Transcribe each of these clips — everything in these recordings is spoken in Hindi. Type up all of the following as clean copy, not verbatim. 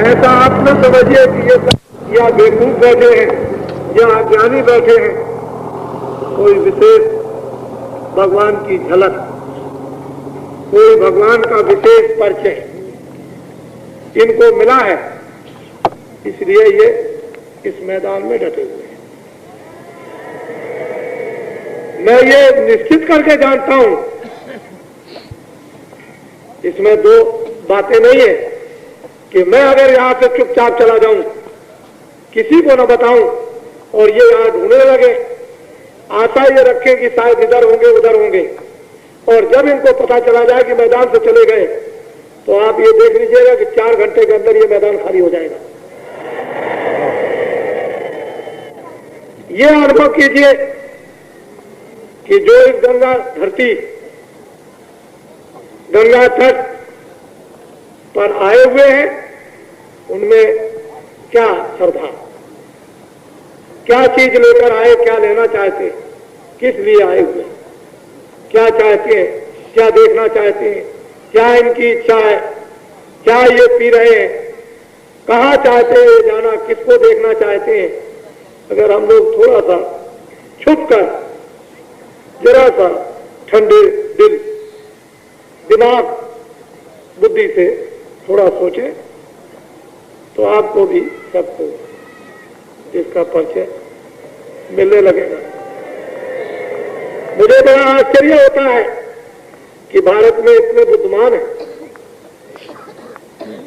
ऐसा आप न समझिए कि ये सब या बेवकूफ बैठे हैं या अज्ञानी बैठे हैं। कोई विशेष भगवान की झलक, कोई भगवान का विशेष परिचय इनको मिला है, इसलिए ये इस मैदान में डटे हुए हैं। मैं ये निश्चित करके जानता हूं, इसमें दो बातें नहीं है कि मैं अगर यहां से चुपचाप चला जाऊं, किसी को न बताऊं और ये यहां ढूंढने लगे, आशा ये रखें कि शायद इधर होंगे उधर होंगे, और जब इनको पता चला जाए कि मैदान से चले गए तो आप ये देख लीजिएगा कि 4 घंटे के अंदर ये मैदान खाली हो जाएगा। ये अनुभव कीजिए कि जो इस गंगा धरती, गंगा तट पर आए हुए हैं, उनमें क्या श्रद्धा, क्या चीज लेकर आए, क्या लेना चाहते हैं, किस लिए आए हुए, क्या चाहते हैं, क्या देखना चाहते हैं, क्या इनकी इच्छा है, क्या ये पी रहे हैं, कहाँ चाहते हैं जाना, किसको देखना चाहते हैं। अगर हम लोग थोड़ा सा छुप कर, जरा सा ठंडे दिल, दिमाग, बुद्धि से थोड़ा सोचें तो आपको भी, सबको इसका परिचय मिलने लगेगा। मुझे बड़ा आश्चर्य होता है कि भारत में इतने बुद्धिमान हैं,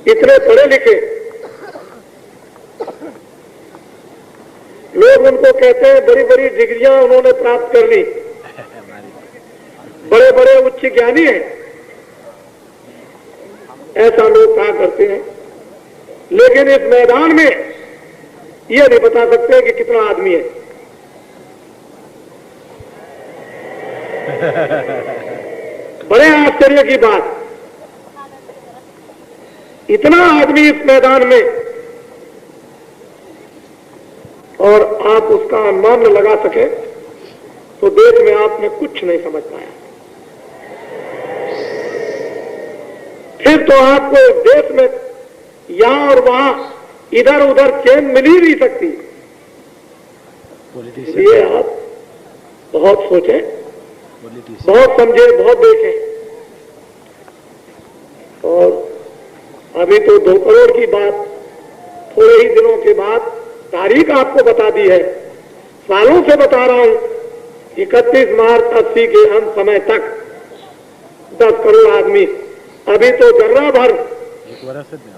इतने पढ़े लिखे लोग, उनको कहते हैं बड़ी बड़ी डिग्रियां उन्होंने प्राप्त कर ली, बड़े बड़े उच्च ज्ञानी हैं, ऐसा लोग कहा करते हैं। लेकिन इस मैदान में यह नहीं बता सकते कि कितना आदमी है। बड़े आश्चर्य की बात, इतना आदमी इस मैदान में, और आप उसका अनुमान न लगा सके तो देश में आपने कुछ नहीं समझ पाया। फिर तो आपको देश में यहां और वहां, इधर उधर चैन मिल ही नहीं सकती। इसलिए आप बहुत सोचें, बहुत समझे, बहुत देखें। और अभी तो 2 करोड़ की बात थोड़े ही दिनों के बाद तारीख आपको बता दी है, सालों से बता रहा हूं। 31 मार्च 80 के अंत समय तक 10 करोड़ आदमी, अभी तो जर्रा भर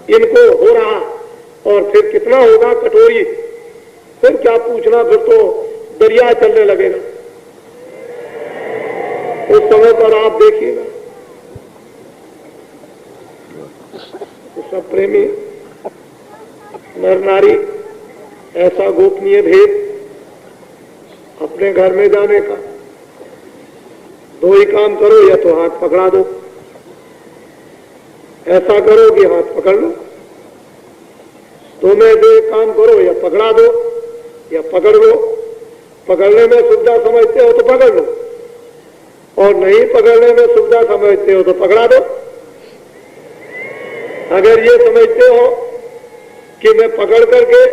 इनको हो रहा, और फिर कितना होगा कटोरी, फिर क्या पूछना, फिर तो दरिया चलने लगेगा। उस समय पर आप देखिएगा तो सब प्रेमी नर नारी ऐसा गोपनीय भेद अपने घर में जाने का, 2 ही काम करो, या तो हाथ पकड़ा दो, ऐसा करो कि हाथ पकड़ लो, तो में से एक काम करो, या पकड़ा दो या पकड़ लो। पकड़ने में सुविधा समझते हो तो पकड़ लो, और नहीं पकड़ने में सुविधा समझते हो तो पकड़ा दो। अगर ये समझते हो कि मैं पकड़ करके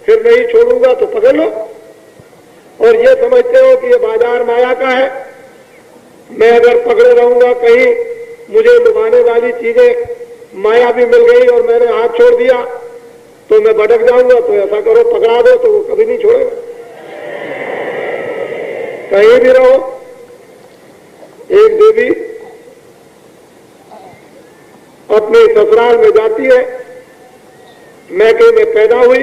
फिर नहीं छोड़ूंगा तो पकड़ लो, और ये समझते हो कि ये बाजार माया का है, मैं अगर पकड़े रहूंगा, कहीं मुझे लुभाने वाली चीजें माया भी मिल गई और मैंने हाथ छोड़ दिया तो मैं भटक जाऊंगा, तो ऐसा करो, पकड़ा दो तो वो कभी नहीं छोड़ेगा। कहीं भी रहो, एक देवी अपने ससुराल में जाती है, मैके में पैदा हुई,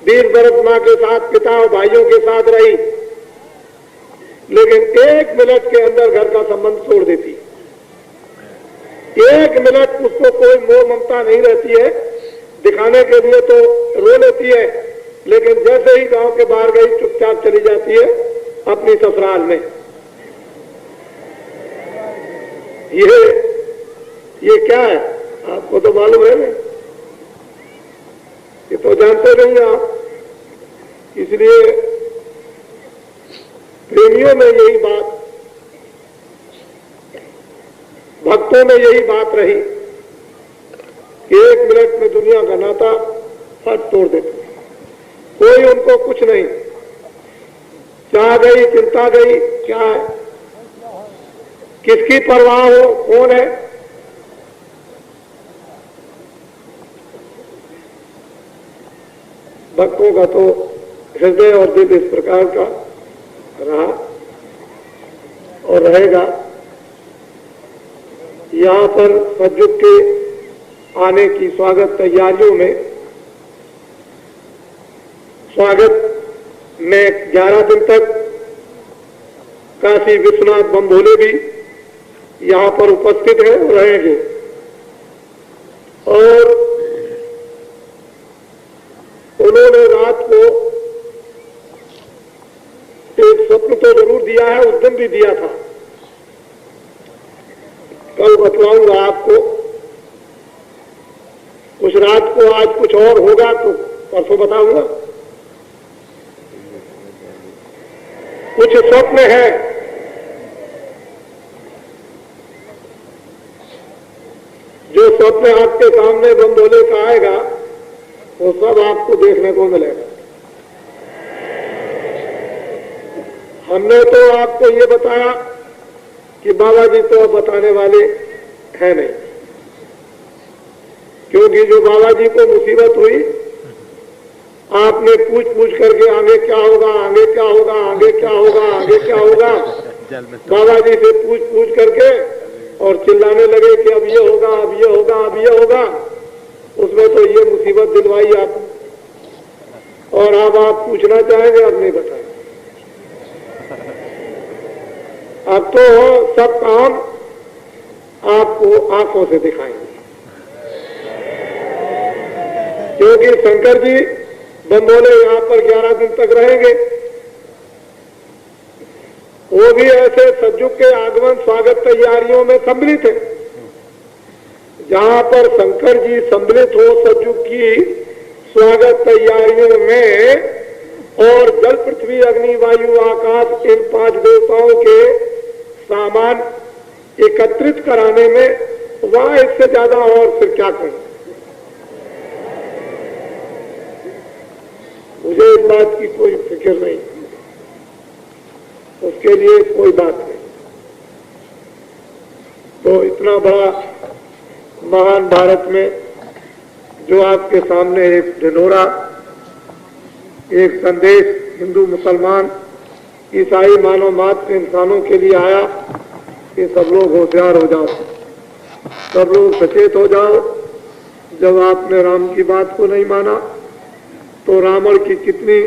20 बरस मां के साथ, पिता और भाइयों के साथ रही, लेकिन 1 मिनट के अंदर घर का संबंध छोड़ देती। 1 मिनट उसको कोई मोह ममता नहीं रहती है, दिखाने के लिए तो रो लेती है, लेकिन जैसे ही गांव के बाहर गई चुपचाप चली जाती है अपनी ससुराल में। ये क्या है आपको तो मालूम है ना, ये तो जानते नहीं आप। इसलिए प्रेमियों में यही बात, भक्तों में यही बात रही 1 मिनट में दुनिया का नाता फट तोड़ देते। कोई उनको कुछ नहीं, चाह गई चिंता गई, क्या है, किसकी परवाह हो, कौन है। भक्तों का तो हृदय और दिल इस प्रकार का रहा और रहेगा। यहां पर सतयुग के आने की स्वागत तैयारियों में, स्वागत में 11 दिन तक काशी विश्वनाथ बम भोले भी यहां पर उपस्थित हैं और रहेंगे। और उन्होंने रात को एक स्वप्न तो जरूर दिया है, उस दिन भी दिया था, कल बतलाऊंगा आपको। कुछ रात को आज कुछ और होगा तो परसों बताऊंगा। कुछ स्वप्न है, जो स्वप्न आपके सामने बम भोले का आएगा वो सब आपको देखने को मिलेगा। हमने तो आपको ये बताया कि बाबा जी तो अब बताने वाले हैं नहीं, क्योंकि जो बाबा जी को मुसीबत हुई, आपने पूछ पूछ करके आगे क्या होगा, आगे क्या होगा, आगे क्या होगा, आगे क्या होगा, बाबा जी से पूछ पूछ करके और चिल्लाने लगे कि अब ये होगा, अब ये होगा, अब ये होगा। उसमें तो ये मुसीबत दिलवाई आप, और अब आप पूछना चाहेंगे, अब नहीं बताएंगे। अब तो सब काम आपको आंखों से दिखाएंगे, क्योंकि शंकर जी बम भोले यहां पर 11 दिन तक रहेंगे। वो भी ऐसे सतयुग के आगमन स्वागत तैयारियों में सम्मिलित है, जहां पर शंकर जी सम्मिलित हो सतयुग की स्वागत तैयारियों में, और जल पृथ्वी अग्नि वायु आकाश इन 5 देवताओं के सामान एकत्रित कराने में, वहां इससे ज्यादा और फिर क्या करें। मुझे इस बात की कोई फिक्र नहीं, उसके लिए कोई बात नहीं। तो इतना बड़ा महान भारत में जो आपके सामने एक ढिंढोरा, एक संदेश हिंदू मुसलमान ईसाई मानव मात्र इंसानों के लिए आया कि सब लोग होशियार हो जाओ, सब लोग सचेत हो जाओ। जब आपने राम की बात को नहीं माना तो रावण की कितनी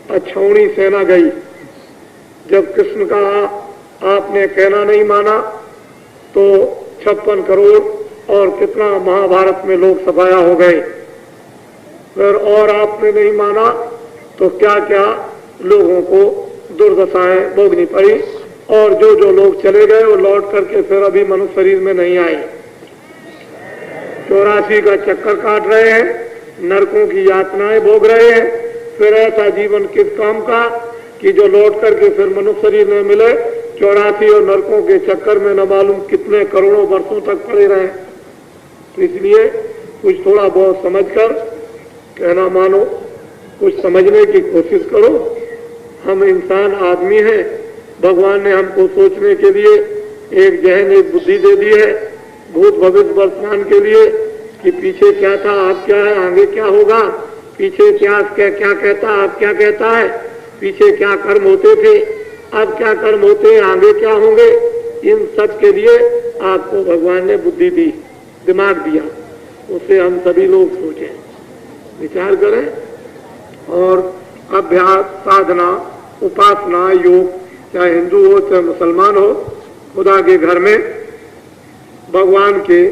अछौनी सेना गई। जब कृष्ण का आपने कहना नहीं माना तो 56 करोड़ और कितना महाभारत में लोग सफाया हो गए। फिर और आपने नहीं माना तो क्या क्या लोगों को दुर्दशाएं भोगनी पड़ी, और जो जो लोग चले गए वो लौट करके फिर अभी मनुष्य शरीर में नहीं आए। 84 का चक्कर काट रहे हैं, नरकों की यातनाएं भोग रहे हैं। फिर ऐसा जीवन किस काम का कि जो लौट करके फिर मनुष्य शरीर में मिले। 84 और नरकों के चक्कर में न मालूम कितने करोड़ों वर्षों तक पड़े रहे। तो इसलिए कुछ थोड़ा बहुत समझकर कहना मानो, कुछ समझने की कोशिश करो। हम इंसान आदमी हैं, भगवान ने हमको सोचने के लिए एक जहन, एक बुद्धि दे दी है, भूत भविष्य वर्तमान के लिए, कि पीछे क्या था, अब क्या है, आगे क्या होगा, पीछे इतिहास क्या क्या कहता, अब क्या कहता है, पीछे क्या कर्म होते थे, अब क्या कर्म होते हैं, आगे क्या होंगे। इन सब के लिए आपको भगवान ने बुद्धि दी, दिमाग दिया, उससे हम सभी लोग सोचें, विचार करें और अभ्यास, साधना, उपासना, योग, चाहे हिंदू हो चाहे मुसलमान हो, खुदा के घर में भगवान के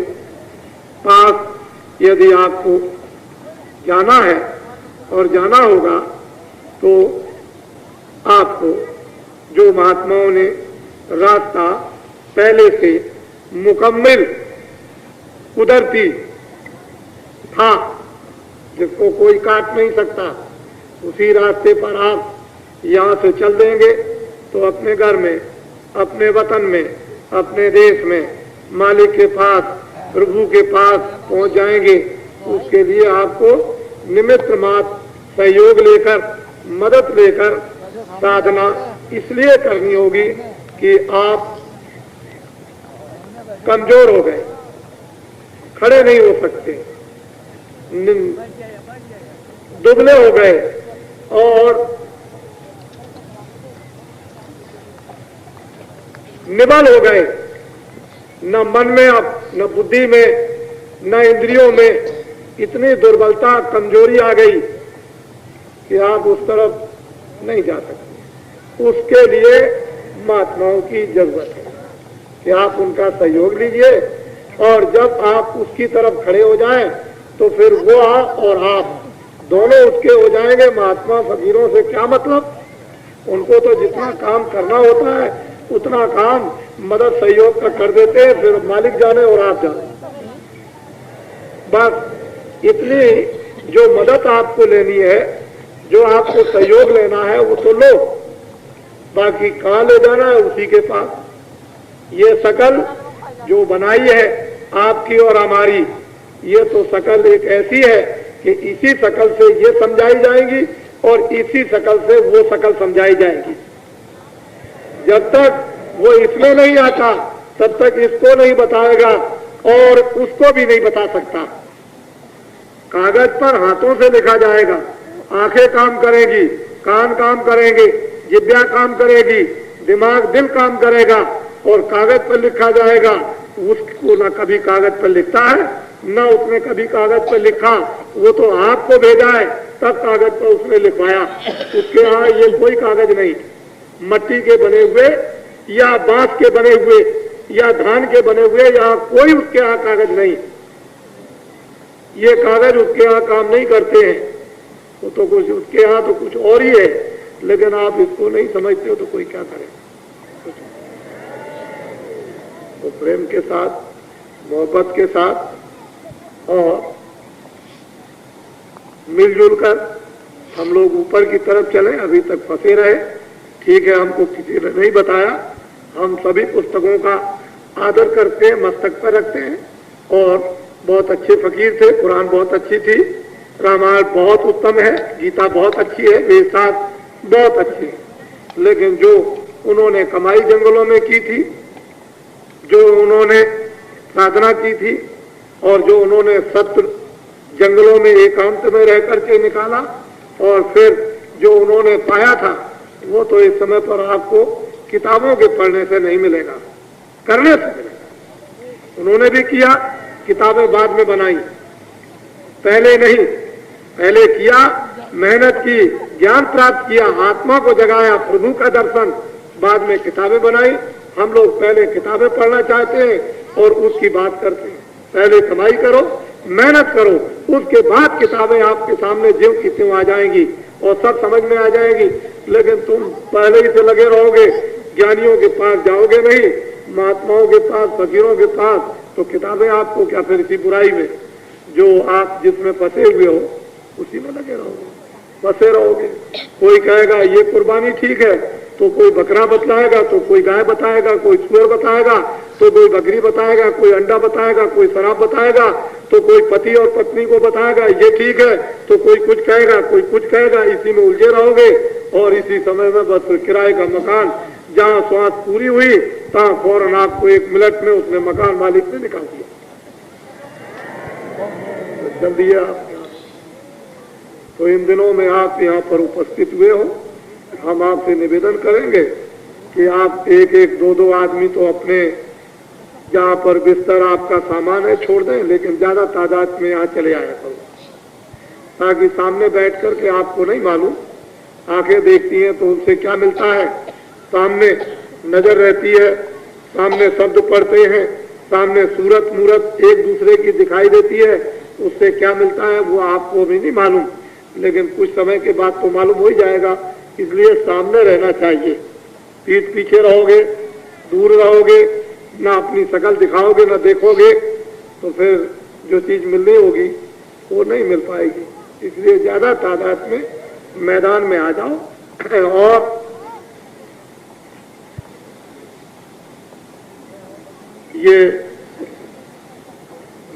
पास यदि आपको जाना है और जाना होगा तो आपको जो महात्माओं ने रास्ता पहले से मुकम्मल कुदरती था, जिसको कोई काट नहीं सकता, उसी रास्ते पर आप यहाँ से चल देंगे तो अपने घर में, अपने वतन में, अपने देश में मालिक के पास प्रभु के पास पहुंच जाएंगे। उसके लिए आपको निमित्त मात्र सहयोग लेकर, मदद लेकर साधना इसलिए करनी होगी कि आप कमजोर हो गए, खड़े नहीं हो सकते, दुबले हो गए और निबल हो गए, न मन में अब, न बुद्धि में, न इंद्रियों में इतनी दुर्बलता, कमजोरी आ गई कि आप उस तरफ नहीं जा सकते। उसके लिए महात्माओं की जरूरत है कि आप उनका सहयोग लीजिए, और जब आप उसकी तरफ खड़े हो जाएं तो फिर वो और आप दोनों उसके हो जाएंगे। महात्मा फकीरों से क्या मतलब, उनको तो जितना काम करना होता है उतना काम मदद सहयोग का कर देते हैं, फिर मालिक जाने और आप जाने। बस इतनी जो मदद आपको लेनी है, जो आपको सहयोग लेना है वो तो लो, बाकी कहाँ ले जाना है उसी के पास। ये शकल जो बनाई है आपकी और हमारी, ये तो शकल एक ऐसी है कि इसी शकल से ये समझाई जाएगी और इसी शकल से वो शकल समझाई जाएगी। जब तक वो इसमें नहीं आता तब तक इसको नहीं बताएगा और उसको भी नहीं बता सकता। कागज पर हाथों से लिखा जाएगा, आंखें काम करेगी, कान काम करेंगे, जिह्वा काम करेगी, दिमाग, दिल काम करेगा और कागज पर लिखा जाएगा। उसको ना कभी कागज पर लिखता है, ना उसने कभी कागज पर लिखा। वो तो आपको भेजा है तब कागज पर उसने लिखवाया। उसके यहाँ ये कोई कागज नहीं, मट्टी के बने हुए या बांस के बने हुए या धान के बने हुए, या कोई उसके यहाँ कागज नहीं। ये कागज उसके यहाँ काम नहीं करते हैं, वो तो कुछ उसके यहाँ तो कुछ और ही है, लेकिन आप इसको नहीं समझते हो तो कोई क्या करे। तो प्रेम के साथ, मोहब्बत के साथ और मिलजुल कर हम लोग ऊपर की तरफ चले। अभी तक फंसे रहे, ठीक है, हमको किसी ने नहीं बताया। हम सभी पुस्तकों का आदर करते हैं, मस्तक पर रखते हैं, और बहुत अच्छे फकीर थे। कुरान बहुत अच्छी थी, रामायण बहुत उत्तम है, गीता बहुत अच्छी है, वेदांत बहुत अच्छी है, लेकिन जो उन्होंने कमाई जंगलों में की थी, जो उन्होंने साधना की थी और जो उन्होंने सत्य जंगलों में एकांत में रह करके निकाला और फिर जो उन्होंने पाया था, वो तो इस समय पर आपको किताबों के पढ़ने से नहीं मिलेगा, करने से मिलेगा। उन्होंने भी किया, किताबें बाद में बनाई, पहले नहीं। पहले किया, मेहनत की, ज्ञान प्राप्त किया, आत्मा को जगाया, प्रभु का दर्शन, बाद में किताबें बनाई। हम लोग पहले किताबें पढ़ना चाहते हैं और उसकी बात करते हैं। पहले कमाई करो, मेहनत करो, उसके बाद किताबें आपके सामने ज्यों की त्यों आ जाएंगी और सब समझ में आ जाएगी। लेकिन तुम पहले ही से लगे रहोगे, ज्ञानियों के पास जाओगे नहीं, महात्माओं के पास, फकीरों के पास, तो किताबें आपको क्या, फिर इसी बुराई में जो आप जिसमें फंसे हुए हो उसी में लगे रहोगे, फंसे रहोगे। कोई कहेगा ये कुर्बानी ठीक है, तो कोई बकरा बतलाएगा, तो कोई गाय बताएगा, कोई सुअर बताएगा, तो कोई बकरी बताएगा, कोई अंडा बताएगा, कोई शराब बताएगा, तो कोई पति और पत्नी को बताएगा ये ठीक है, तो कोई कुछ कहेगा, कोई कुछ कहेगा। इसी में उलझे रहोगे और इसी समय में बस किराए का मकान, जहाँ श्वास पूरी हुई तहाँ फौरन आपको 1 मिनट में उसने मकान मालिक ने निकाल दिया। जल्दी आप, तो इन दिनों में आप यहाँ पर उपस्थित हुए हो, हम आपसे निवेदन करेंगे कि आप एक एक, दो दो आदमी तो अपने जहाँ पर बिस्तर आपका सामान है छोड़ दें, लेकिन ज्यादा तादाद में यहाँ चले आया करो, ताकि सामने बैठ करके आपको नहीं मालूम, आंखें देखती हैं तो उनसे क्या मिलता है, सामने नजर रहती है, सामने शब्द पढ़ते हैं, सामने सूरत मूरत एक दूसरे की दिखाई देती है, उससे क्या मिलता है वो आपको भी नहीं मालूम, लेकिन कुछ समय के बाद तो मालूम हो ही जाएगा। इसलिए सामने रहना चाहिए। पीठ पीछे रहोगे, दूर रहोगे, ना अपनी शकल दिखाओगे, ना देखोगे, तो फिर जो चीज मिलनी होगी वो नहीं मिल पाएगी। इसलिए ज्यादा तादाद में मैदान में आ जाओ और ये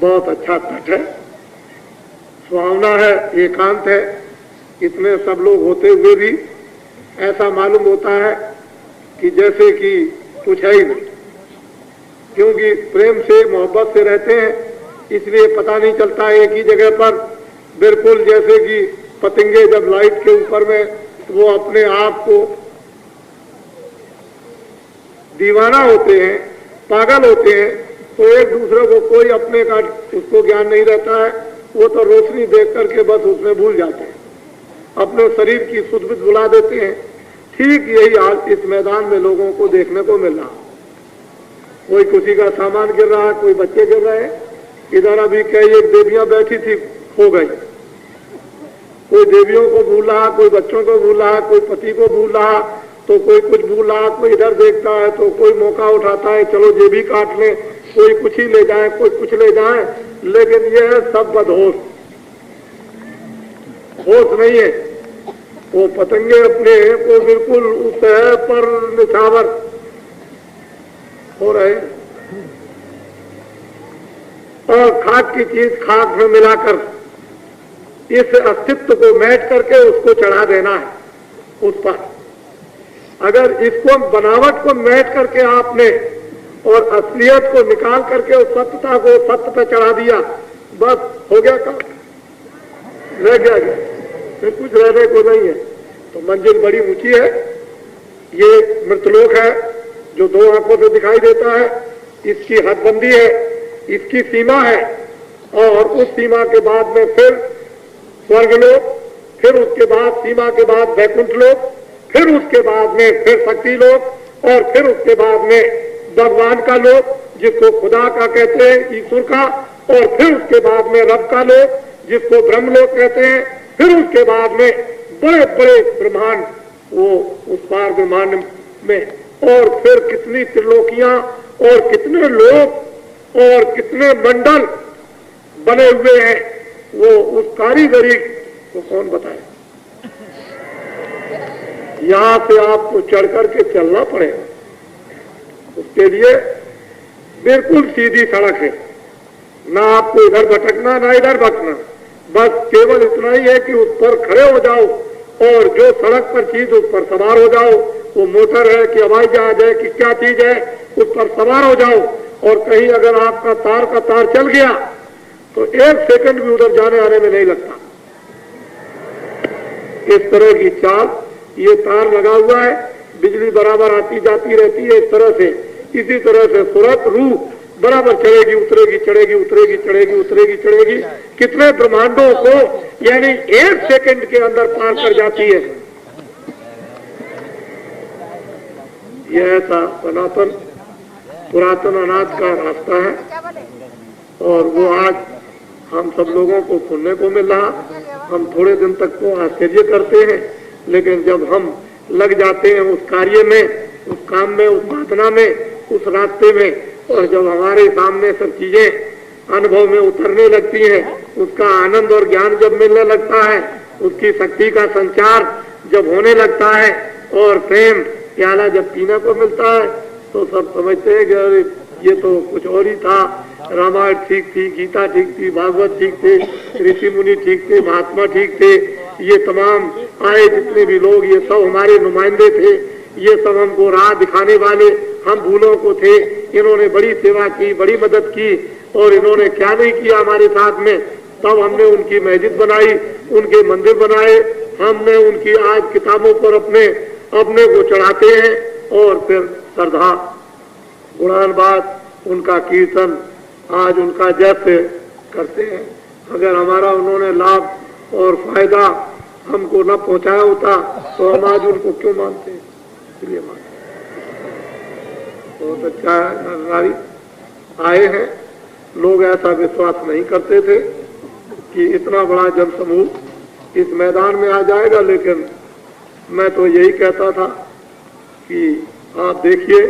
बहुत अच्छा तट है, सुहावना है, एकांत है। इतने सब लोग होते हुए भी ऐसा मालूम होता है कि जैसे कि कुछ है ही नहीं, क्योंकि प्रेम से मोहब्बत से रहते हैं, इसलिए पता नहीं चलता एक ही जगह पर। बिल्कुल जैसे कि पतंगे जब लाइट के ऊपर में वो अपने आप को दीवाना होते हैं, पागल होते हैं, तो एक दूसरे को कोई अपने का उसको ज्ञान नहीं रहता है। वो तो रोशनी देख करके बस उसमें भूल जाते हैं, अपने शरीर की सुध बुध भुला देते हैं। ठीक यही हाल इस मैदान में लोगों को देखने को मिल रहा। कोई किसी का सामान गिर रहा है, कोई बच्चे गिर रहे हैं। इधर अभी कई एक देवियां बैठी थी, हो गई। कोई देवियों को भूल रहा, कोई बच्चों को भूल रहा, कोई पति को भूल रहा, तो कोई कुछ भूल रहा, कोई इधर देखता है तो कोई मौका उठाता है, चलो ये भी काट ले, कोई कुछ ही ले जाए, कोई कुछ ले जाए। लेकिन ये है सब बदहोश, होश नहीं है। वो पतंगे अपने को बिल्कुल उस पर निछावर हो रहे, और खाक की चीज खाक में मिलाकर इस अस्तित्व को मैट करके उसको चढ़ा देना है उस पर। अगर इसको बनावट को मैट करके आपने और असलियत को निकाल करके उस सत्यता को सत्य पे चढ़ा दिया, बस हो गया काम, रह गया, फिर कुछ रहने को नहीं है। तो मंजिल बड़ी ऊंची है। ये मृतलोक है जो दो आंखों से दिखाई देता है, इसकी हदबंदी है, इसकी सीमा है, और उस सीमा के बाद में फिर स्वर्गलोक, फिर उसके बाद सीमा के बाद वैकुंठ लोक, फिर उसके बाद में फिर शक्ति लोक, और फिर उसके बाद में भगवान का लोक जिसको खुदा का कहते हैं, ईश्वर का, और फिर उसके बाद में रब का लोक जिसको ब्रह्म लोक कहते हैं, फिर उसके बाद में बड़े बड़े ब्रह्मांड वो उस पार ब्रह्मांड में, और फिर कितनी त्रिलोकियां और कितने लोक और कितने मंडल बने हुए हैं, वो उस कारीगरी को कौन बताए। यहां से आपको चढ़ करके चलना पड़ेगा, उसके लिए बिल्कुल सीधी सड़क है, ना आपको इधर भटकना ना इधर भटकना, बस केवल इतना ही है कि उस पर खड़े हो जाओ और जो सड़क पर चीज उस पर सवार हो जाओ, वो मोटर है कि हवाई जहाज है कि क्या चीज है, उस पर सवार हो जाओ। और कहीं अगर आपका तार चल गया तो एक सेकंड भी उधर जाने आने में नहीं लगता। इस तरह की चाल, ये तार लगा हुआ है, बिजली बराबर आती जाती रहती है इस तरह से। इसी तरह से सूरत रूह बराबर चढ़ेगी उतरेगी, चढ़ेगी उतरेगी, चढ़ेगी उतरेगी, चढ़ेगी, कितने ब्रह्मांडों को यानी एक सेकंड के अंदर पार कर जाती है। यह ऐसा सनातन पुरातन अनाज का रास्ता है, और वो आज हम सब लोगों को सुनने को मिल रहा। हम थोड़े दिन तक तो आश्चर्य करते हैं, लेकिन जब हम लग जाते हैं उस कार्य में, उस काम में, उस साधना में, उस रास्ते में, और जब हमारे सामने सब चीजें अनुभव में उतरने लगती हैं, उसका आनंद और ज्ञान जब मिलने लगता है, उसकी शक्ति का संचार जब होने लगता है, और प्रेम प्याला जब पीने को मिलता है, तो सब समझते हैं कि अरे ये तो कुछ और ही था। रामायण ठीक थी, गीता ठीक थी, भागवत ठीक थे, ऋषि मुनि ठीक थे, महात्मा ठीक थे, ये तमाम आए जितने भी लोग, ये सब हमारे नुमाइंदे थे, ये सब हमको राह दिखाने वाले हम भूलों को थे। इन्होंने बड़ी सेवा की, बड़ी मदद की, और इन्होंने क्या नहीं किया हमारे साथ में। तब हमने उनकी मस्जिद बनाई, उनके मंदिर बनाए, हमने उनकी आज किताबों पर अपने को चढ़ाते हैं, और फिर श्रद्धा गुणान बात उनका कीर्तन, आज उनका जैसे करते हैं। अगर हमारा उन्होंने लाभ और फायदा हमको न पहुंचाया होता तो हम आज उनको क्यों मानते, इसलिए मानते। बहुत अच्छा है, नारी आए हैं। लोग ऐसा विश्वास नहीं करते थे कि इतना बड़ा जनसमूह इस मैदान में आ जाएगा, लेकिन मैं तो यही कहता था कि आप देखिए,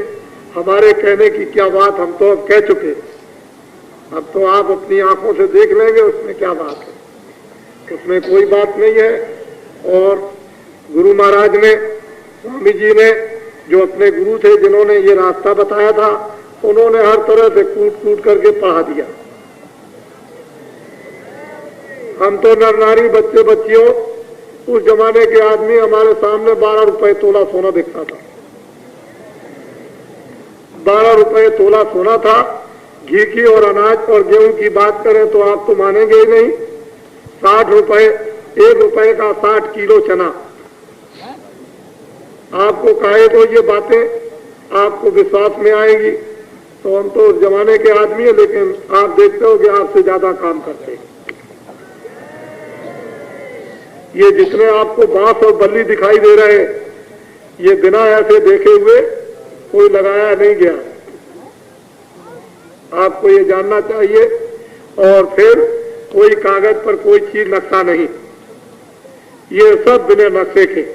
हमारे कहने की क्या बात, हम तो अब कह चुके, अब तो आप अपनी आंखों से देख लेंगे उसमें क्या बात है, उसमें कोई बात नहीं है। और गुरु महाराज ने, स्वामी जी ने, जो अपने गुरु थे जिन्होंने ये रास्ता बताया था, उन्होंने हर तरह से कूट कूट करके पढ़ा दिया। हम तो नर नारी बच्चे बच्चियों, उस जमाने के आदमी हमारे सामने 12 रुपए तोला सोना बिकता था। 12 रुपए तोला सोना था। घी की और अनाज और गेहूं की बात करें तो आप तो मानेंगे ही नहीं। 60 रुपए, 1 रुपए का 60 किलो चना। आपको कहे तो ये बातें आपको विश्वास में आएगी, तो हम तो उस जमाने के आदमी हैं, लेकिन आप देखते हो कि आपसे ज्यादा काम करते हैं। ये जितने आपको बांस और बल्ली दिखाई दे रहे हैं, ये बिना ऐसे देखे हुए कोई लगाया नहीं गया। आपको ये जानना चाहिए। और फिर कोई कागज पर कोई चीज नक्शा नहीं, ये सब बिना नक्शे के,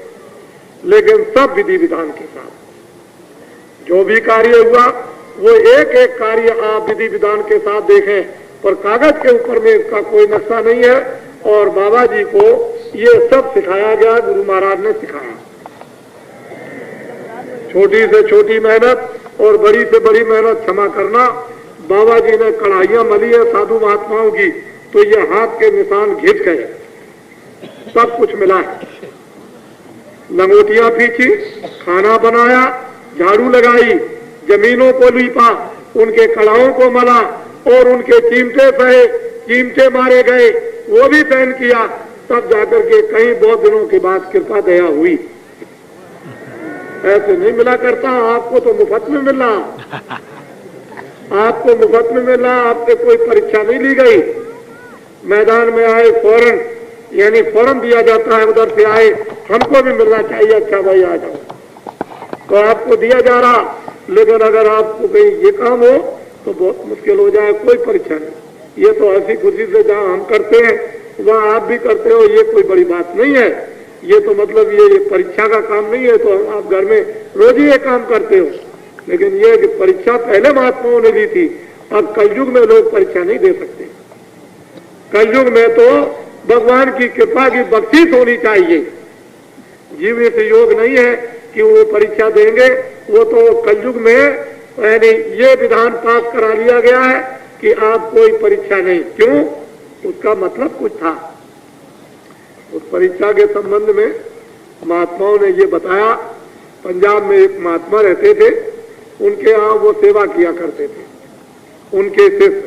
लेकिन सब विधि विधान के साथ। जो भी कार्य हुआ वो एक एक कार्य आप विधि विधान के साथ देखें, पर कागज के ऊपर में इसका कोई नक्शा नहीं है। और बाबा जी को ये सब सिखाया गया, गुरु महाराज ने सिखाया। छोटी से छोटी मेहनत और बड़ी से बड़ी मेहनत क्षमा करना। बाबा जी ने कढ़ाइयां मली है साधु महात्माओं की, तो ये हाथ के निशान घिस गए, सब कुछ मिला है। लंगोटियां पीछी, खाना बनाया, झाड़ू लगाई, जमीनों को लीपा, उनके कड़ाहों को मला और उनके चिमटे सहे, चिमटे मारे गए, वो भी सहन किया। तब जाकर के कई बहुत दिनों के बाद कृपा दया हुई। ऐसे नहीं मिला करता, आपको तो मुफ्त में मिला, आपको मुफ्त में मिला, आपसे कोई परीक्षा नहीं ली गई। मैदान में आए फौरन, यानी फौरन दिया जाता है, उधर से आए हमको भी मिलना चाहिए, अच्छा भाई आ जाओ, तो आपको दिया जा रहा। लेकिन अगर आपको कहीं ये काम हो तो बहुत मुश्किल हो जाए, कोई परीक्षा नहीं। ये तो ऐसी खुशी से जहाँ हम करते हैं वहाँ आप भी करते हो, ये कोई बड़ी बात नहीं है। ये तो मतलब ये परीक्षा का काम नहीं है, तो आप घर में रोज ही ये काम करते हो। लेकिन ये कि परीक्षा पहले महात्माओं ने दी थी, अब कलयुग में लोग परीक्षा नहीं दे सकते। कलयुग में तो भगवान की कृपा की बख्शीश होनी चाहिए। जीवित योग नहीं है कि वो परीक्षा देंगे, वो तो कलयुग में यानी ये विधान पास करा लिया गया है कि आप कोई परीक्षा नहीं। क्यों? उसका मतलब कुछ था। उस परीक्षा के संबंध में महात्माओं ने ये बताया। पंजाब में एक महात्मा रहते थे, उनके यहाँ वो सेवा किया करते थे। उनके शिष्य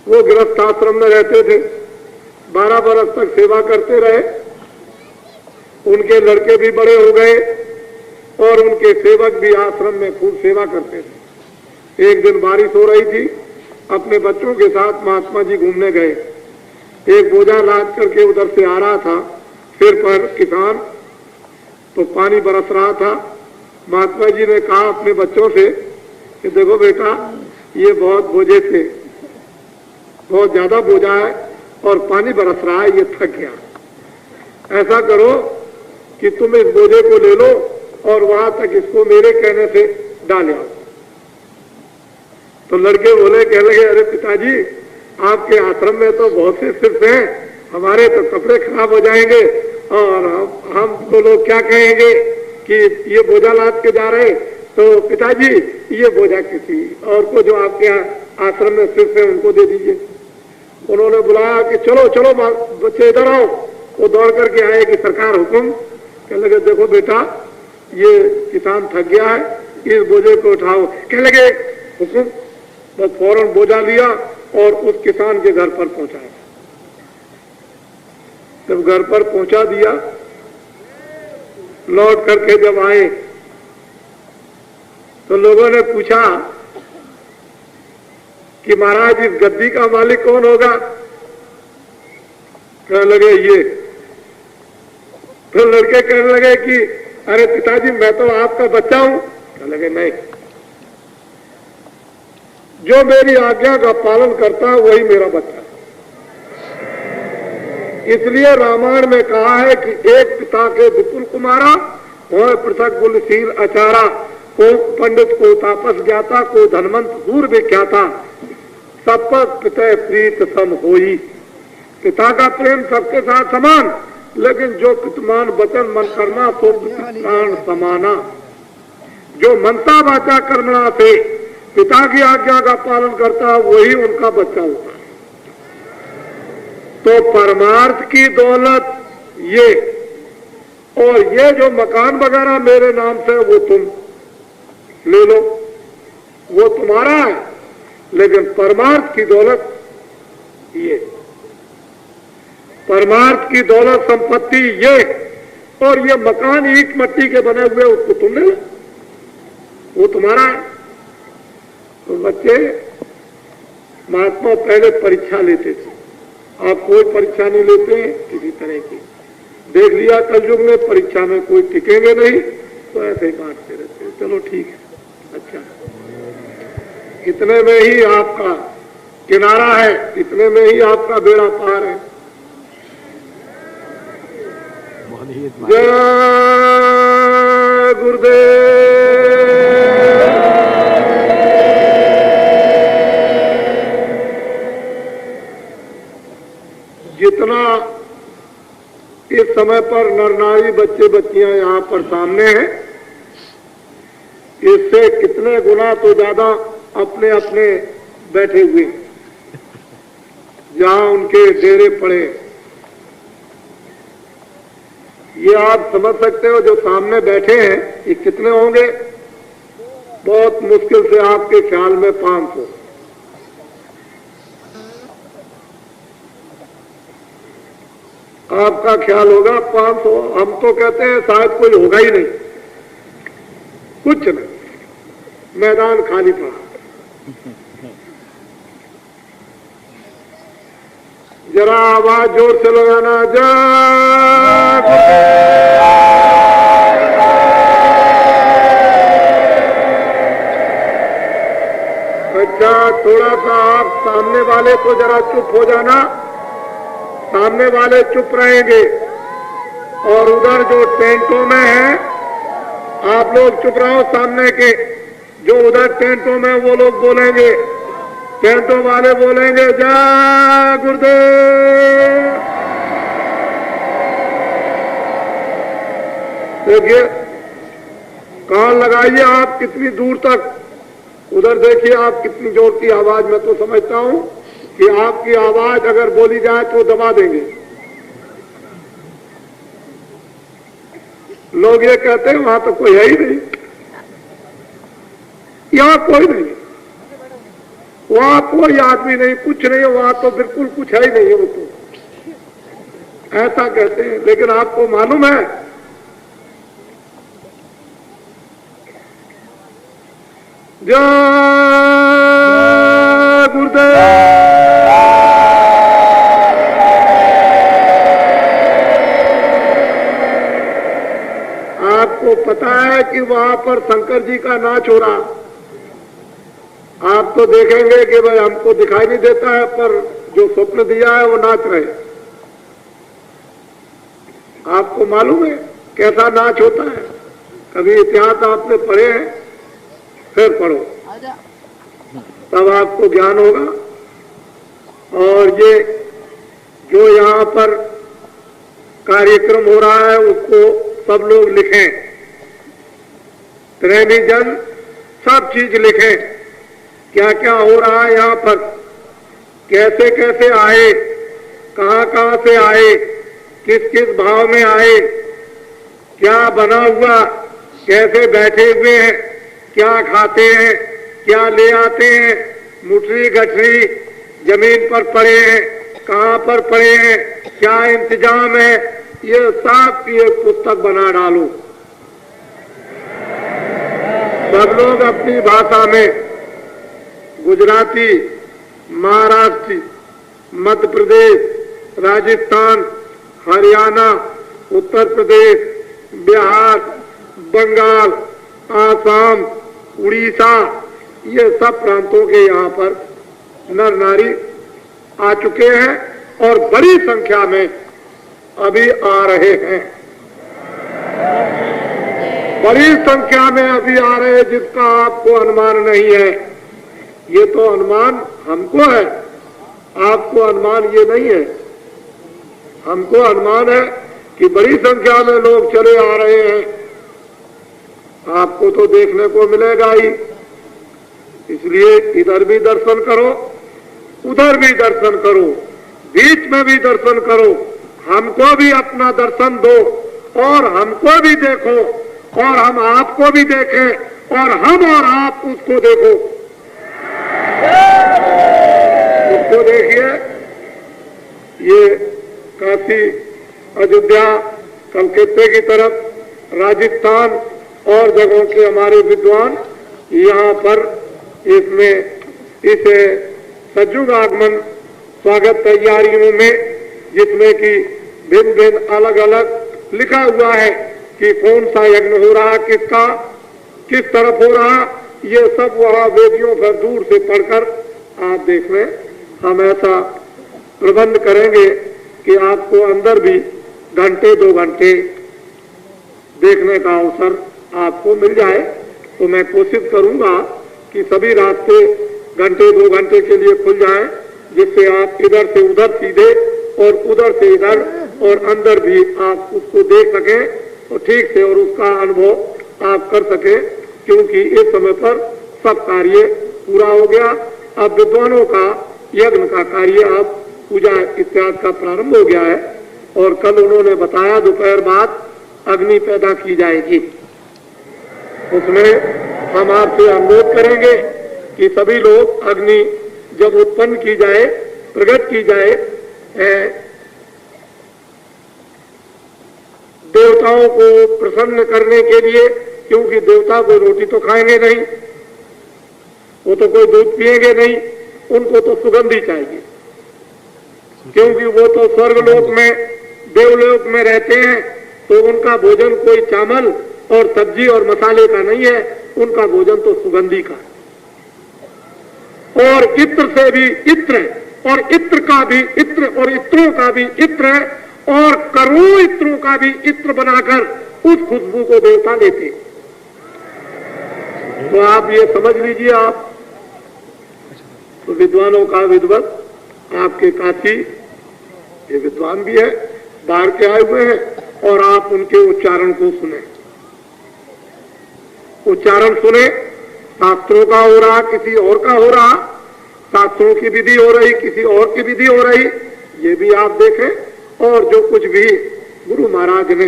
वो गृहस्थ आश्रम में रहते थे, 12 बरस तक सेवा करते रहे। उनके लड़के भी बड़े हो गए और उनके सेवक भी आश्रम में खूब सेवा करते थे। एक दिन बारिश हो रही थी, अपने बच्चों के साथ महात्मा जी घूमने गए। एक बोझा लाद करके उधर से आ रहा था सिर पर किसान, तो पानी बरस रहा था। महात्मा जी ने कहा अपने बच्चों से कि देखो बेटा, ये बहुत बोझे थे, बहुत ज्यादा बोझा है और पानी बरस रहा है, ये थक गया। ऐसा करो कि तुम इस बोझे को ले लो और वहां तक इसको मेरे कहने से डाल आओ। तो लड़के बोले, कहने लगे, अरे पिताजी, आपके आश्रम में तो बहुत से शिष्य हैं, हमारे तो कपड़े खराब हो जाएंगे और हमको लोग क्या कहेंगे कि ये बोझा लाद के जा रहे। तो पिताजी, ये बोझा किसी और को जो आपके आश्रम में शिष्य है उनको दे दीजिए। उन्होंने बुलाया कि चलो चलो बच्चे इधर आओ। वो दौड़ करके आए कि सरकार हुक्म। कहने लगे, देखो बेटा, ये किसान थक गया है, इस बोझे को उठाओ। कहने लगे, हुक्म। बस फौरन बोझा लिया और उस किसान के घर पर पहुंचाया। जब घर पर पहुंचा दिया, लौट करके जब आए तो लोगों ने पूछा कि महाराज, इस गद्दी का मालिक कौन होगा? कहने लगे, ये। तो लड़के कहने लगे कि अरे पिताजी, मैं तो आपका बच्चा हूं। कहने लगे, नहीं, जो मेरी आज्ञा का पालन करता है वही मेरा बच्चा। इसलिए रामायण में कहा है कि एक पिता के विपुल कुमारा, वह पृथक कुलशील आचारा, को पंडित को तापस ज्ञाता, को धनवंत दूर विख्याता, सब पर पिता प्रीत सम होई। पिता का प्रेम सबके साथ समान, लेकिन जो पितमान वचन मन करना तो प्राण समाना। जो मनता वाचा कर्मणा से पिता की आज्ञा का पालन करता है वही उनका बच्चा होता है। तो परमार्थ की दौलत ये, और ये जो मकान वगैरह मेरे नाम से वो तुम ले लो, वो तुम्हारा है, लेकिन परमार्थ की दौलत ये, परमार्थ की दौलत संपत्ति ये, और ये मकान ईंट मिट्टी के बने हुए उसको तुम ले लो, वो तुम्हारा है। तो बच्चे, महात्मा पहले परीक्षा लेते थे, आप कोई परीक्षा नहीं लेते किसी तरह की। देख लिया कलयुग में परीक्षा में कोई टिकेंगे नहीं, तो ऐसे ही बांटते रहते हैं। चलो ठीक है, अच्छा, इतने में ही आपका किनारा है, इतने में ही आपका बेड़ा पार है। जय गुरुदेव। जितना इस समय पर नर नारी बच्चे बच्चियां यहाँ पर सामने हैं, इससे कितने गुना तो ज्यादा अपने अपने बैठे हुए जहां उनके डेरे पड़े। ये आप समझ सकते हो, जो सामने बैठे हैं ये कितने होंगे? बहुत मुश्किल से आपके ख्याल में 500। आपका ख्याल होगा 500, हम तो कहते हैं शायद कोई होगा ही नहीं, कुछ नहीं, मैदान खाली पड़ा। जरा आवाज जोर से लगाना, जय। अच्छा, थोड़ा सा आप सामने वाले तो जरा चुप हो जाना, सामने वाले चुप रहेंगे, और उधर जो टेंटों में है आप लोग चुप रहो। सामने के जो उधर टेंटों में वो लोग बोलेंगे, टेंटों वाले बोलेंगे जय गुरुदेव। देखिए कान लगाइए आप कितनी दूर तक, उधर देखिए आप कितनी जोर की आवाज। मैं तो समझता हूं कि आपकी आवाज अगर बोली जाए तो दबा देंगे। लोग ये कहते हैं वहां तो कोई है ही नहीं, यहां कोई नहीं, वहां कोई आदमी नहीं, कुछ नहीं, वहां तो बिल्कुल कुछ है ही नहीं है, वो तो ऐसा कहते हैं। लेकिन आपको मालूम है जय गुरुदेव। आपको पता है कि वहां पर शंकर जी का नाच हो रहा। आप तो देखेंगे कि भाई हमको दिखाई नहीं देता है, पर जो स्वप्न दिया है वो नाच रहे। आपको मालूम है कैसा नाच होता है? कभी इतिहास आपने पढ़े हैं? फिर पढ़ो, तब आपको ज्ञान होगा। और ये जो यहाँ पर कार्यक्रम हो रहा है उसको सब लोग लिखें, प्रेमी जन सब चीज लिखें, क्या क्या हो रहा है यहाँ पर, कैसे कैसे आए, कहाँ कहाँ से आए, किस किस भाव में आए, क्या बना हुआ, कैसे बैठे हुए हैं, क्या खाते हैं, क्या ले आते हैं, मुठरी गठरी जमीन पर पड़े हैं, कहाँ पर पड़े हैं, क्या इंतजाम है, ये सब की एक पुस्तक बना डालो। सब लोग अपनी भाषा में, गुजराती, महाराष्ट्री, मध्य प्रदेश, राजस्थान, हरियाणा, उत्तर प्रदेश, बिहार, बंगाल, आसाम, उड़ीसा, ये सब प्रांतों के यहाँ पर नर नारी आ चुके हैं और बड़ी संख्या में अभी आ रहे हैं, बड़ी संख्या में अभी आ रहे हैं, जिसका आपको अनुमान नहीं है। ये तो अनुमान हमको है, आपको अनुमान ये नहीं है। हमको अनुमान है कि बड़ी संख्या में लोग चले आ रहे हैं, आपको तो देखने को मिलेगा ही। इसलिए इधर भी दर्शन करो, उधर भी दर्शन करो, बीच में भी दर्शन करो, हमको भी अपना दर्शन दो और हमको भी देखो और हम आपको भी देखें और हम और आप उसको देखो। उसको देखिए, ये काशी, अयोध्या, कलकत्ते की तरफ, राजस्थान और जगहों के हमारे विद्वान यहाँ पर इसमें इस सज्जुग आगमन स्वागत तैयारियों में, जिसमें कि भिन्न भिन्न अलग अलग लिखा हुआ है कि कौन सा यज्ञ हो रहा, किसका, किस तरफ हो रहा, ये सब वहाँ वेदियों पर दूर से पढ़कर आप देख लें। हम ऐसा प्रबंध करेंगे कि आपको अंदर भी घंटे 2 घंटे देखने का अवसर आपको मिल जाए। तो मैं कोशिश करूंगा कि सभी रास्ते घंटे 2 घंटे के लिए खुल जाएं, जिससे आप इधर से उधर सीधे और उधर से इधर और अंदर भी आप उसको देख सकें और ठीक से और उसका अनुभव आप कर सकें, क्योंकि इस समय पर सब कार्य पूरा हो गया। अब विद्वानों का यज्ञ का कार्य, अब पूजा इत्यादि का प्रारंभ हो गया है और कल उन्होंने बताया दोपहर बाद अग्नि पैदा की जाएगी। उसमें हम आपसे अनुरोध करेंगे कि सभी लोग अग्नि जब उत्पन्न की जाए, प्रकट की जाए, देवताओं को प्रसन्न करने के लिए, क्योंकि देवता कोई रोटी तो खाएंगे नहीं, वो तो कोई दूध पिएंगे नहीं, उनको तो सुगंधी चाहिए, क्योंकि वो तो स्वर्गलोक में, देवलोक में रहते हैं, तो उनका भोजन कोई चावल और सब्जी और मसाले का नहीं है, उनका भोजन तो सुगंधी का। और इत्र से भी इत्र, और इत्र का भी इत्र, और इत्रों का भी इत्र, और करोड़ों इत्रों का भी इत्र बनाकर उस खुशबू को देवता लेते। तो आप ये समझ लीजिए, आप तो विद्वानों का विद्वत आपके काशी, ये विद्वान भी है, बाहर के आए हुए हैं, और आप उनके उच्चारण को सुने, उच्चारण सुने। शास्त्रों का हो रहा, किसी और का हो रहा, शास्त्रों की विधि हो रही, किसी और की विधि हो रही, ये भी आप देखें। और जो कुछ भी गुरु महाराज ने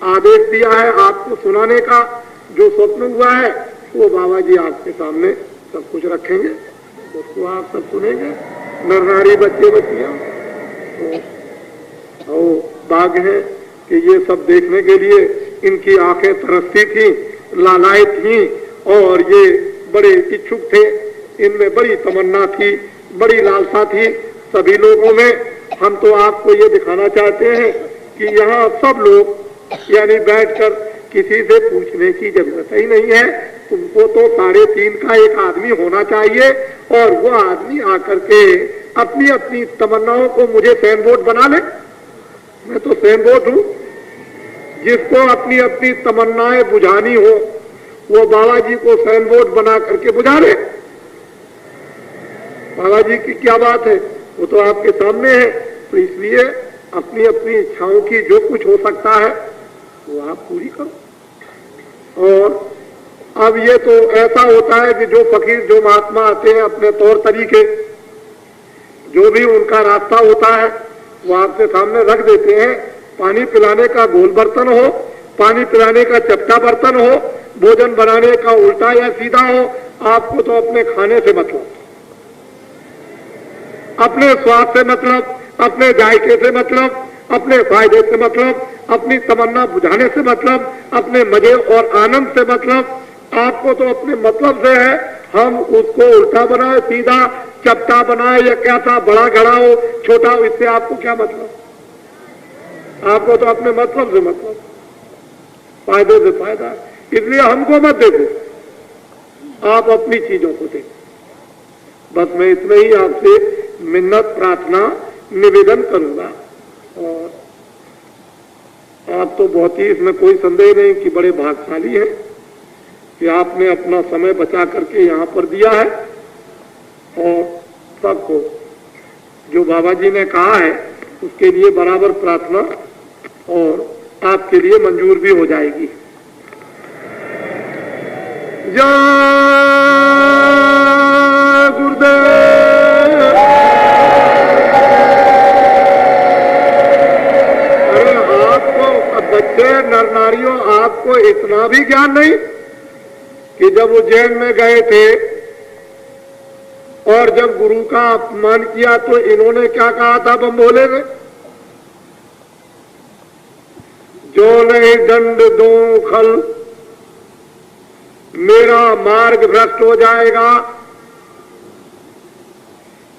आदेश दिया है आपको सुनाने का, जो स्वप्न हुआ है, वो बाबा जी आपके सामने सब कुछ रखेंगे, उसको आप सब सुनेंगे। नर नारी बच्चे बच्चियां, तो भाग्य है कि ये सब देखने के लिए इनकी आंखें तरसती थी, लालायित थी, और ये बड़े इच्छुक थे, इनमें बड़ी तमन्ना थी, बड़ी लालसा थी सभी लोगों में। हम तो आपको ये दिखाना चाहते हैं कि यहाँ सब लोग यानी बैठकर किसी से पूछने की जरूरत ही नहीं है। तुमको तो 3.5 का एक आदमी होना चाहिए, और वो आदमी आकर के अपनी अपनी तमन्नाओं को मुझे सैन बोर्ड बना ले। मैं तो सैन बोर्ड हूँ, जिसको अपनी अपनी तमन्नाएं बुझानी हो वो बाबा जी को सैन बोर्ड बना करके बुझा ले। बाबा जी की क्या बात है, वो तो आपके सामने है। तो इसलिए अपनी अपनी इच्छाओं की जो कुछ हो सकता है वो आप पूरी करो। और अब ये तो ऐसा होता है कि जो फकीर, जो महात्मा आते हैं, अपने तौर तरीके, जो भी उनका रास्ता होता है वो आपके सामने रख देते हैं। पानी पिलाने का गोल बर्तन हो, पानी पिलाने का चपटा बर्तन हो, भोजन बनाने का उल्टा या सीधा हो, आपको तो अपने खाने से मतलब, अपने स्वाद से मतलब, अपने जायके से मतलब, अपने फायदे से मतलब, अपनी तमन्ना बुझाने से मतलब, अपने मजे और आनंद से मतलब, आपको तो अपने मतलब से है। हम उसको उल्टा बनाए, सीधा, चपटा बनाए या क्या था, बड़ा घड़ा हो, छोटा हो, इससे आपको क्या मतलब? आपको तो अपने मतलब से मतलब, फायदे से फायदा। इसलिए हमको मत देखो, आप अपनी चीजों को देखो। बस मैं इतना ही आपसे मिन्नत, प्रार्थना, निवेदन करूंगा। और आप तो बहुत ही, इसमें कोई संदेह नहीं कि बड़े भाग्यशाली हैं कि आपने अपना समय बचा करके यहाँ पर दिया है। और सबको जो बाबा जी ने कहा है उसके लिए बराबर प्रार्थना और आपके लिए मंजूर भी हो जाएगी। जय गुरुदेव। तभी ज्ञान नहीं कि जब उज्जैन में गए थे और जब गुरु का अपमान किया तो इन्होंने क्या कहा था बम भोले ने? जो नहीं दंड दूं खल, मेरा मार्ग भ्रष्ट हो जाएगा।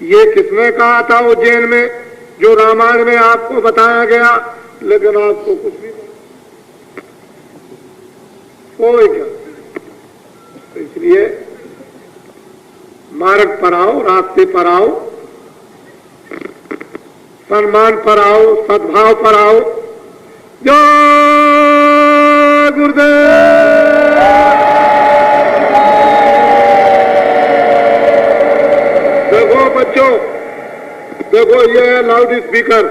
ये किसने कहा था उज्जैन में? जो रामायण में आपको बताया गया, लेकिन आपको कुछ नहीं कोई क्या। तो इसलिए मार्ग पर आओ, रास्ते पर आओ, सम्मान पर आओ, सद्भाव पर आओ। जय गुरुदेव। देखो बच्चों, देखो ये है लाउड स्पीकर।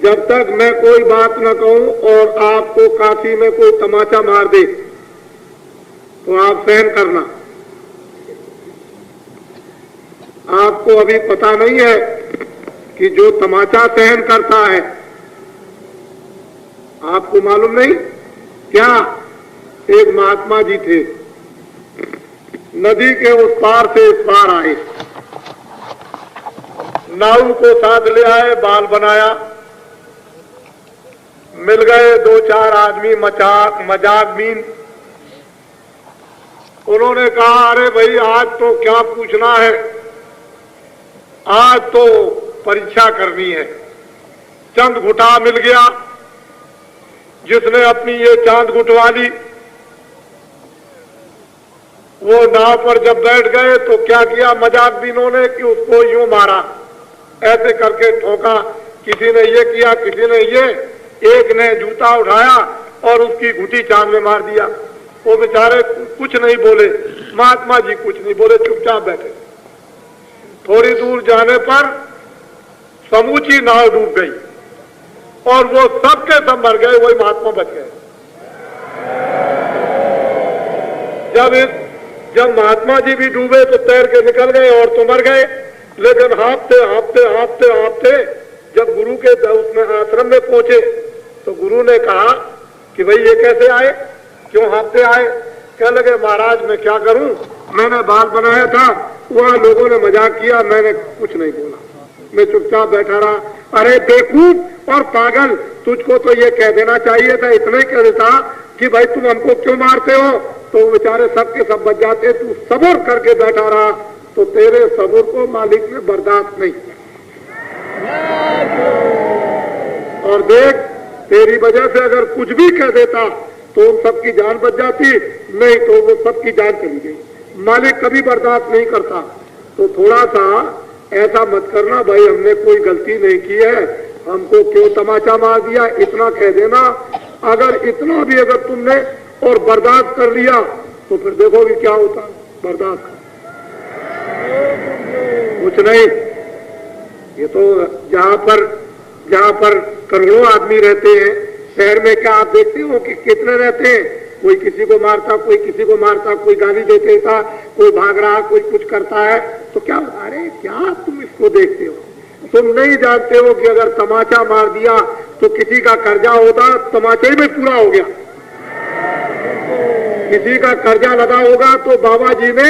जब तक मैं कोई बात न कहूं और आपको काशी में कोई तमाचा मार दे तो आप सहन करना। आपको अभी पता नहीं है कि जो तमाचा सहन करता है, आपको मालूम नहीं क्या? एक महात्मा जी थे, नदी के उस पार से इस पार आए, नाव को साथ ले आए, बाल बनाया, मिल गए दो चार आदमी मजाकमीन। उन्होंने कहा अरे भाई आज तो क्या पूछना है, आज तो परीक्षा करनी है। चंद घुटा मिल गया, जिसने अपनी ये चांद घुटवा ली। वो नाव पर जब बैठ गए तो क्या किया मजाकबीनों ने कि उसको यूं मारा, ऐसे करके ठोका। किसी ने ये किया, किसी ने ये, एक ने जूता उठाया और उसकी घुटी चांद में मार दिया। वो बेचारे कुछ नहीं बोले, महात्मा जी कुछ नहीं बोले, चुपचाप बैठे। थोड़ी दूर जाने पर समूची नाव डूब गई और वो सबके सब मर गए, वही महात्मा बच गए। जब महात्मा जी भी डूबे तो तैर के निकल गए और तो मर गए। लेकिन हाँपते हाँपते हाँपते हाँपते जब गुरु के उसमें आश्रम में पहुंचे तो गुरु ने कहा कि भाई ये कैसे आए, क्यों हाँपते आए? कह लगे महाराज मैं क्या करूं, मैंने बाल बनाया था, वहां लोगों ने मजाक किया, मैंने कुछ नहीं बोला, मैं चुपचाप बैठा रहा। अरे बेवकूफ और पागल, तुझको तो ये कह देना चाहिए था, इतना ही कह देता कि भाई तुम हमको क्यों मारते हो, तो बेचारे सबके सब बच जाते। तू सब्र करके बैठा रहा तो तेरे सब्र को मालिक ने बर्दाश्त नहीं किया। और देख, तेरी वजह से अगर कुछ भी कह देता तो उन सबकी जान बच जाती, नहीं तो वो सबकी जान चली गई। मालिक कभी बर्दाश्त नहीं करता। तो थोड़ा सा ऐसा मत करना भाई हमने कोई गलती नहीं की है, हमको क्यों तमाचा मार दिया, इतना कह देना। अगर इतना भी अगर तुमने और बर्दाश्त कर लिया तो फिर देखोगे क्या होता। बर्दाश्त कुछ नहीं। ये तो जहां पर करोड़ों आदमी रहते हैं, शहर में क्या आप देखते हो कि कितने रहते हैं? कोई किसी को मारता, कोई किसी को मारता, कोई गाली दे देता, कोई भाग रहा, कोई कुछ करता है। तो क्या, अरे क्या तुम इसको देखते हो? तुम नहीं जानते हो कि अगर तमाचा मार दिया तो किसी का कर्जा होता, तमाचे में पूरा हो गया। किसी का कर्जा लगा होगा तो बाबा जी ने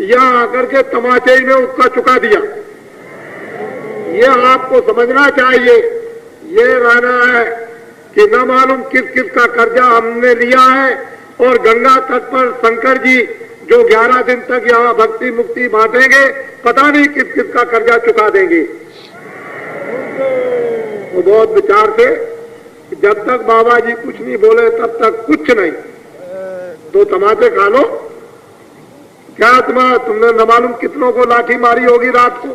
यहाँ आकर के तमाचे में उसका चुका दिया। ये आपको समझना चाहिए। ये रहना है कि न मालूम किस किस का कर्जा हमने लिया है। और गंगा तट पर शंकर जी जो 11 दिन तक यहाँ भक्ति मुक्ति बांटेंगे, पता नहीं किस किस का कर्जा चुका देंगे। वो बहुत विचार से, जब तक बाबा जी कुछ नहीं बोले तब तक कुछ नहीं। दो तमाचे खा लो। क्या तुमने न मालूम कितनों को लाठी मारी होगी रात को,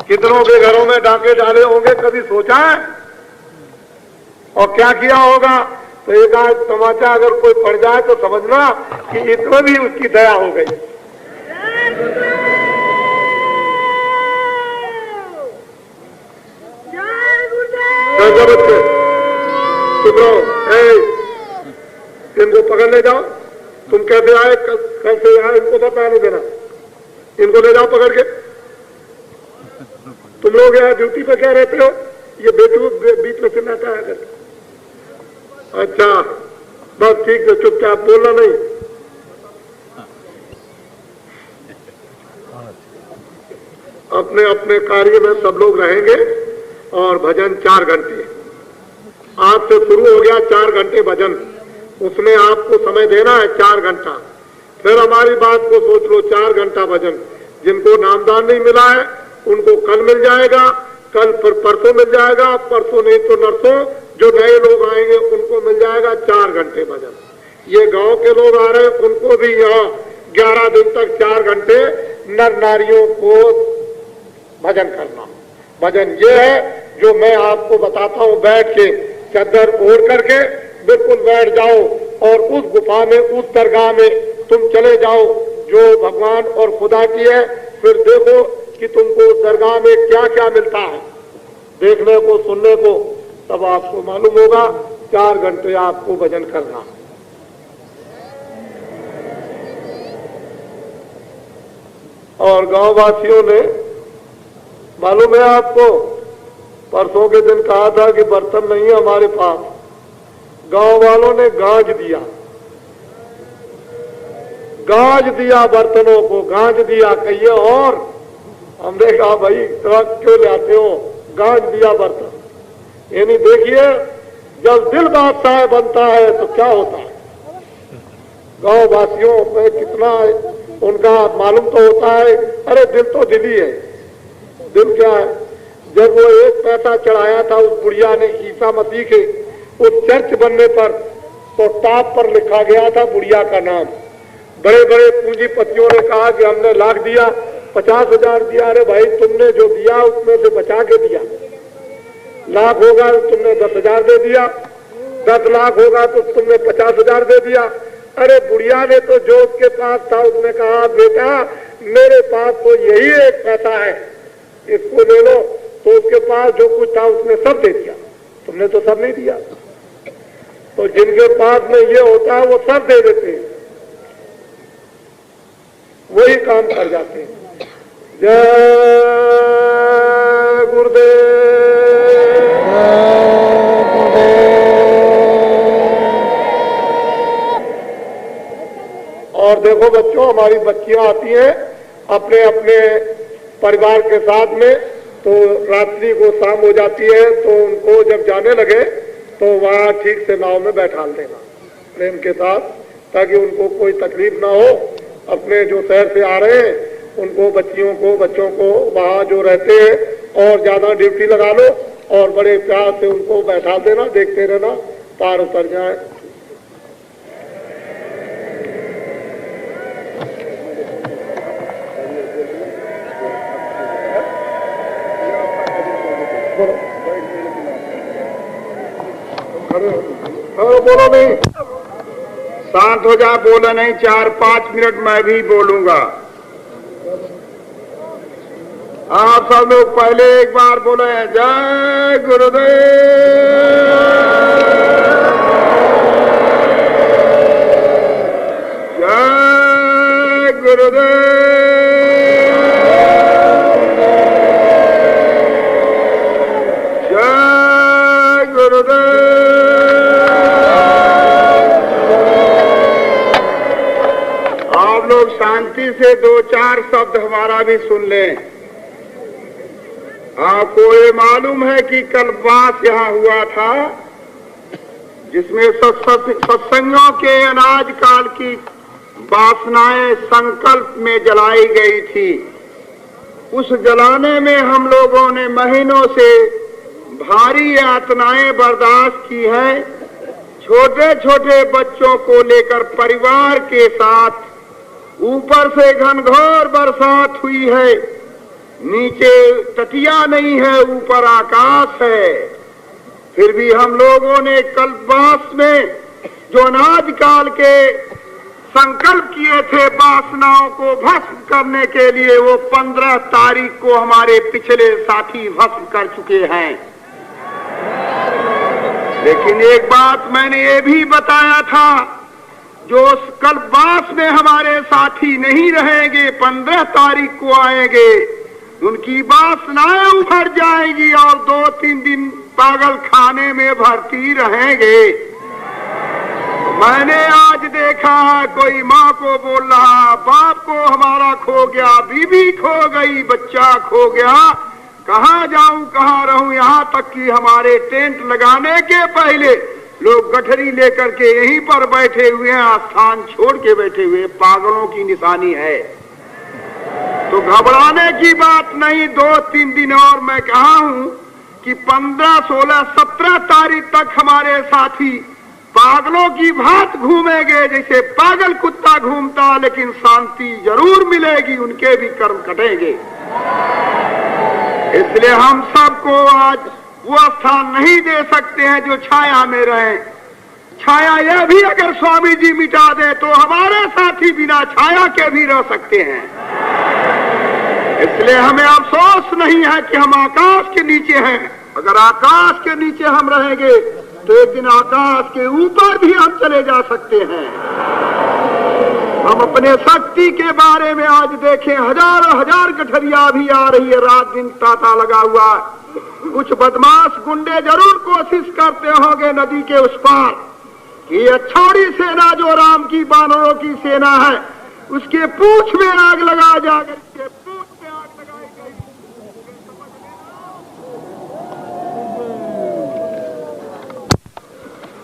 कितनों के घरों में डाके डाले होंगे, कभी सोचा है? और क्या किया होगा? तो एक आज तमाचा अगर कोई पड़ जाए तो समझना कि इतना भी उसकी दया हो गई। बच्चे चुप रहो, इनको पकड़ ले जाओ। तुम कैसे आए, कल से आए, इनको पता नहीं देना। इनको ले जाओ पकड़ के। तुम लोग यहाँ ड्यूटी पे क्या रहते हो? ये बीच में चिल्लाता है। अच्छा बस ठीक है, चुपचाप बोलना नहीं। अपने अपने कार्य में सब लोग रहेंगे और भजन 4 घंटे आज से शुरू हो गया। 4 घंटे भजन, उसमें आपको समय देना है 4 घंटा। फिर हमारी बात को सोच लो, 4 घंटा भजन। जिनको नामदान नहीं मिला है उनको कल मिल जाएगा, कल फिर परसों मिल जाएगा, परसों नहीं तो नरसों जो नए लोग आएंगे उनको मिल जाएगा 4 घंटे भजन। ये गांव के लोग आ रहे हैं उनको भी यहाँ 11 दिन तक 4 घंटे नर नारियों को भजन करना। भजन ये है जो मैं आपको बताता हूँ, बैठ के चादर ओढ़ करके बिल्कुल बैठ जाओ और उस गुफा में, उस दरगाह में तुम चले जाओ जो भगवान और खुदा की है। फिर देखो कि तुमको उस दरगाह में क्या क्या मिलता है, देखने को सुनने को, तब आपको मालूम होगा। 4 घंटे आपको भजन करना। और गांव वासियों ने, मालूम है आपको, परसों के दिन कहा था कि बर्तन नहीं है हमारे पास। गांव वालों ने गांज दिया, गांज दिया, बर्तनों को गांज दिया। कहिए और हमने कहा भाई ट्रक क्यों लाते हो, गांज दिया बर्तन। यानी देखिए जब दिल बादशाह बनता है तो क्या होता है। गांव वासियों में कितना उनका मालूम तो होता है। अरे दिल तो दिल ही है। दिल क्या है, जब वो 1 पैसा चढ़ाया था उस बुढ़िया ने ईसा मसीह के उस चर्च बनने पर, तो टॉप पर लिखा गया था बुढ़िया का नाम। बड़े बड़े पूंजीपतियों ने कहा कि हमने लाख दिया, 50,000 दिया। अरे भाई तुमने जो दिया उसमें से बचा के दिया। लाख होगा तो तुमने 10,000 दे दिया, 10 लाख होगा तो तुमने 50,000 दे दिया। अरे बुढ़िया ने तो जो उसके पास था उसने कहा बेटा मेरे पास तो यही 1 पैसा है, इसको ले लो। तो उसके पास जो कुछ था उसने सब दे दिया, तुमने तो सब नहीं दिया। तो जिनके पास में ये होता है वो सब दे देते हैं, वही काम कर जाते हैं। जय गुरुदेव। और देखो बच्चों, हमारी बच्चियां आती हैं अपने अपने परिवार के साथ में, तो रात्रि को शाम हो जाती है तो उनको जब जाने लगे तो वहां ठीक से नाव में बैठा देना प्रेम के साथ, ताकि उनको कोई तकलीफ ना हो। अपने जो शहर से आ रहे हैं उनको, बच्चियों को, बच्चों को वहां जो रहते हैं और ज्यादा ड्यूटी लगा लो और बड़े प्यार से उनको बैठा देना, देखते रहना पार उतर जाए। बोलो नहीं, शांत हो जा, बोला नहीं। 4-5 मिनट मैं भी बोलूंगा। आप सब लोग पहले एक बार बोले जय गुरुदेव। जय गुरुदेव। जय गुरुदेव। लोग शांति से 2-4 शब्द हमारा भी सुन लें। आपको ये मालूम है कि कल बात यहाँ हुआ था जिसमें सत्संगों के अनाज काल की वासनाएं संकल्प में जलाई गई थी। उस जलाने में हम लोगों ने महीनों से भारी यातनाएं बर्दाश्त की हैं। छोटे छोटे बच्चों को लेकर परिवार के साथ ऊपर से घनघोर बरसात हुई है, नीचे तटिया नहीं है, ऊपर आकाश है। फिर भी हम लोगों ने कल्पवास में जो अनाज काल के संकल्प किए थे वासनाओं को भस्म करने के लिए, वो 15 तारीख को हमारे पिछले साथी भस्म कर चुके हैं। लेकिन एक बात मैंने ये भी बताया था, जो कल्पवास में हमारे साथी नहीं रहेंगे, 15 तारीख को आएंगे, उनकी वासनाएं उभर जाएंगी और 2-3 दिन पागल खाने में भर्ती रहेंगे। मैंने आज देखा है कोई माँ को बोल रहा, बाप को हमारा खो गया, बीवी खो गई, बच्चा खो गया, कहाँ जाऊं कहाँ रहूं। यहाँ तक कि हमारे टेंट लगाने के पहले लोग गठरी लेकर के यहीं पर बैठे हुए हैं, स्थान छोड़ के बैठे हुए। पागलों की निशानी है। तो घबराने की बात नहीं। 2-3 दिन और मैं कहा हूं कि 15, 16, 17 तारीख तक हमारे साथी पागलों की भांति घूमेंगे, जैसे पागल कुत्ता घूमता, लेकिन शांति जरूर मिलेगी, उनके भी कर्म कटेंगे। इसलिए हम सबको आज वो स्थान नहीं दे सकते हैं जो छाया में रहे। छाया यह भी अगर स्वामी जी मिटा दे तो हमारे साथी बिना छाया के भी रह सकते हैं। इसलिए हमें अफसोस नहीं है कि हम आकाश के नीचे हैं। अगर आकाश के नीचे हम रहेंगे तो एक दिन आकाश के ऊपर भी हम चले जा सकते हैं। हम अपने शक्ति के बारे में आज देखें, हजारों हजार गठरिया भी आ रही है, रात दिन तांता लगा हुआ। कुछ बदमाश गुंडे जरूर कोशिश करते होंगे नदी के उस पार कि ये छोड़ी सेना जो राम की बानरों की सेना है, उसके पूंछ में आग लगा जाकर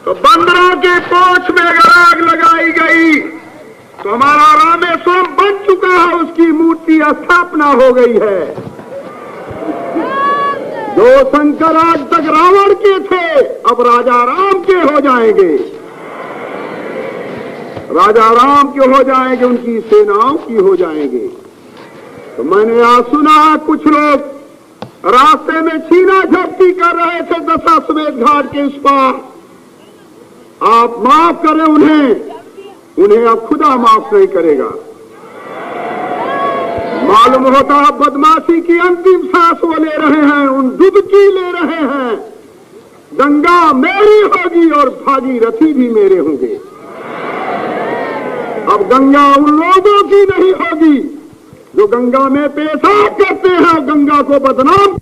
तो बंदरों के पोंछ में अगर आग लगाई गई तो हमारा रामेश्वरम बन चुका है, उसकी मूर्ति स्थापना हो गई है। जो शंकर आज तक रावण के थे अब राजा राम के हो जाएंगे, राजा राम के हो जाएंगे, उनकी सेनाओं की हो जाएंगे। तो मैंने आज सुना कुछ लोग रास्ते में छीना झपटी कर रहे थे दशाश्वमेध घाट के उस पार। आप माफ करें उन्हें अब खुदा माफ नहीं करेगा। मालूम होता है बदमाशी की अंतिम सांस वो ले रहे हैं, उन डुबकी ले रहे हैं। गंगा मेरी होगी और भागीरथी भी मेरे होंगे। अब गंगा उन लोगों की नहीं होगी जो गंगा में पेशाब करते हैं, गंगा को बदनाम